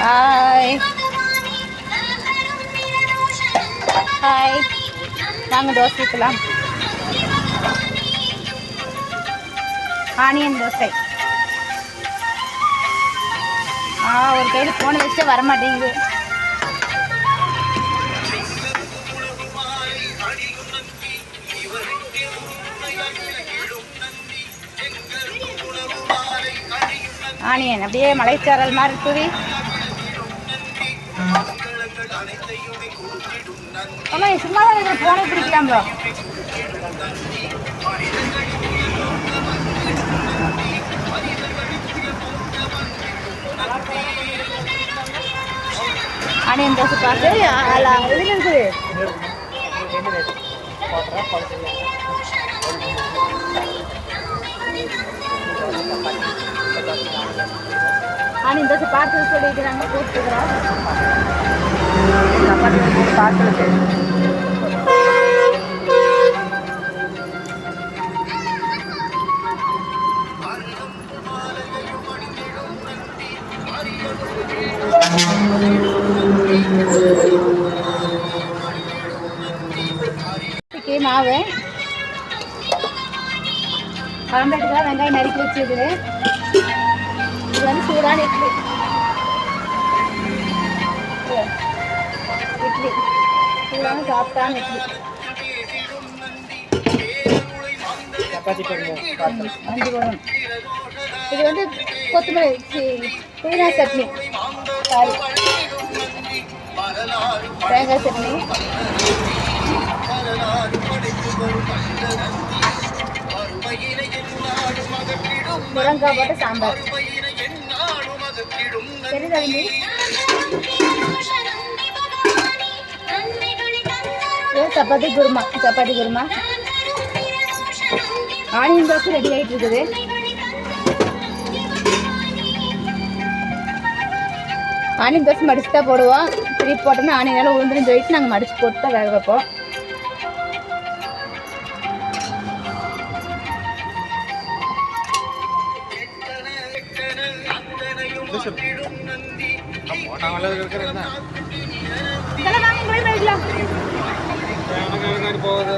Hi hi, வாங்க தோசை ஊற்றலாம். Onion dosa. ஒரு கையில் ஃபோனை வச்சுட்டு வரமாட்டேங்குது. ஆனியன் அப்படியே மலைச்சாரல் மாதிரி தூவி. ஆமா, சும்மா தான் போனை பிடிக்கலாம்ல. ஆனியன் தோசை பார்த்து இதில் இருக்குது. ஆனியன் தோசை பார்த்து சொல்லிட்டு நாங்கள் போட்டுக்கிறோம். பார்த்து மாவு குழம்புக்கு வெங்காயம் நறுக்கி வச்சுது. இது வந்து சூடான இட்லி சூடான சாப்பிட்டான இட்லி. இது வந்து கொத்தமல்லி புதினா சட்னி, தேங்காய் சட்னி, முருங்காய் போட்டு சாம்பார். சரி தம்பி, சப்பாத்தி குருமா. சப்பாத்தி குருமா. ஆனியன் தோசை ரெடி ஆகிட்டு இருக்குது. ஆனியன் தோசை மடிச்சு தான் போடுவோம். திருப்பி போட்டோம்னா ஆனியனால உளுந்துன்னு சொல்லிட்டு நாங்கள் மடிச்சு போட்டு தான் வேக வைப்போம். போகுது.